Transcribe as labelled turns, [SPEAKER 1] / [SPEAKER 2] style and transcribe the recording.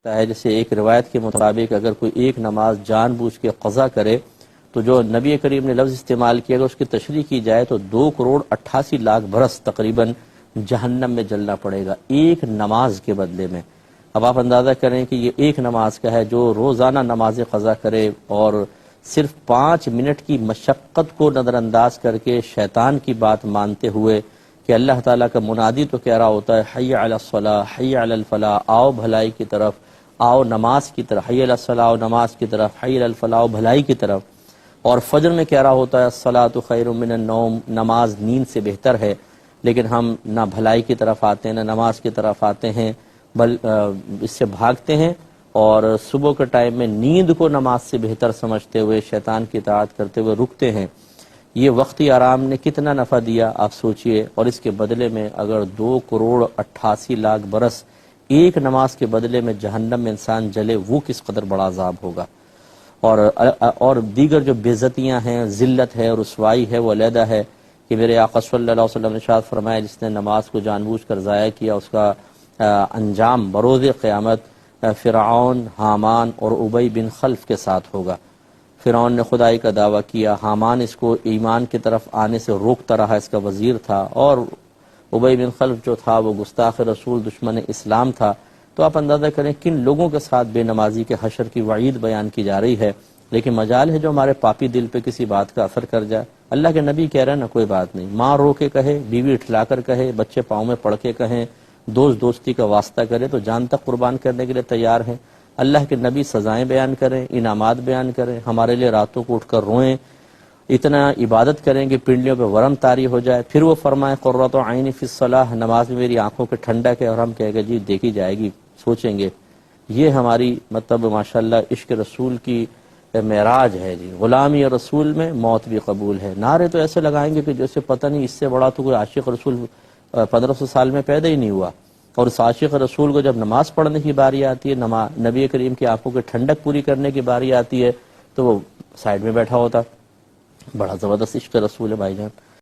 [SPEAKER 1] ہے جیسے ایک روایت کے مطابق اگر کوئی ایک نماز جان بوجھ کے قضا کرے تو جو نبی کریم نے لفظ استعمال کیا اگر اس کی تشریح کی جائے تو 2,88,00,000 برس تقریباً جہنم میں جلنا پڑے گا ایک نماز کے بدلے میں۔ اب آپ اندازہ کریں کہ یہ ایک نماز کا ہے، جو روزانہ نماز قضا کرے اور صرف 5 منٹ کی مشقت کو نظر انداز کر کے شیطان کی بات مانتے ہوئے کہ اللہ تعالیٰ کا منادی تو کہہ رہا ہوتا ہے حی علی الصلاح حی علی الفلاح، آؤ بھلائی کی طرف، آؤ نماز کی طرف، حی علی الصلاح آؤ نماز کی طرف، حی علی الفلاح آؤ بھلائی کی طرف، اور فجر میں کہہ رہا ہوتا ہے الصلاۃ خیر من النوم، نماز نیند سے بہتر ہے، لیکن ہم نہ بھلائی کی طرف آتے ہیں نہ نماز کی طرف آتے ہیں، اس سے بھاگتے ہیں، اور صبح کے ٹائم میں نیند کو نماز سے بہتر سمجھتے ہوئے شیطان کی اطاعت کرتے ہوئے رکتے ہیں۔ یہ وقتی آرام نے کتنا نفع دیا آپ سوچئے، اور اس کے بدلے میں اگر 2,88,00,000 برس ایک نماز کے بدلے میں جہنم میں انسان جلے، وہ کس قدر بڑا عذاب ہوگا۔ اور دیگر جو بےعزتیاں ہیں، ذلت ہے، رسوائی ہے، وہ علیحدہ ہے کہ میرے آقا صلی اللہ علیہ وسلم نے ارشاد فرمایا جس نے نماز کو جان بوجھ کر ضائع کیا اس کا انجام بروز قیامت فرعون، حامان اور ابی بن خلف کے ساتھ ہوگا۔ فرعون نے خدائی کا دعویٰ کیا، حامان اس کو ایمان کی طرف آنے سے روکتا رہا، اس کا وزیر تھا، اور ابی بن خلف جو تھا وہ گستاخ رسول، دشمن اسلام تھا۔ تو آپ اندازہ کریں کن لوگوں کے ساتھ بے نمازی کے حشر کی وعید بیان کی جا رہی ہے، لیکن مجال ہے جو ہمارے پاپی دل پہ کسی بات کا اثر کر جائے۔ اللہ کے نبی کہہ رہے ہیں نا کوئی بات نہیں، ماں رو کے کہے، بیوی اٹھلا کر کہے، بچے پاؤں میں پڑھ کے کہیں، دوست دوستی کا واسطہ کرے تو جان تک قربان کرنے کے لیے تیار ہیں۔ اللہ کے نبی سزائیں بیان کریں، انعامات بیان کریں، ہمارے لیے راتوں کو اٹھ کر روئیں، اتنا عبادت کریں کہ پنڈلیوں پہ ورم طاری ہو جائے، پھر وہ فرمائیں قرۃ عین فی الصلاۃ، نماز میں میری آنکھوں کے ٹھنڈک ہے، اور ہم کہے گے جی دیکھی جائے گی، سوچیں گے۔ یہ ہماری ماشاءاللہ عشق رسول کی معراج ہے جی، غلامی رسول میں موت بھی قبول ہے۔ نعرے تو ایسے لگائیں گے کہ جیسے پتہ نہیں اس سے بڑا تو کوئی عاشق رسول 1500 سال میں پیدا ہی نہیں ہوا، اور اس عاشق رسول کو جب نماز پڑھنے کی باری آتی ہے، نبی کریم کی آنکھوں کی ٹھنڈک پوری کرنے کی باری آتی ہے تو وہ سائیڈ میں بیٹھا ہوتا۔ بڑا زبردست عشق رسول ہے بھائی جان۔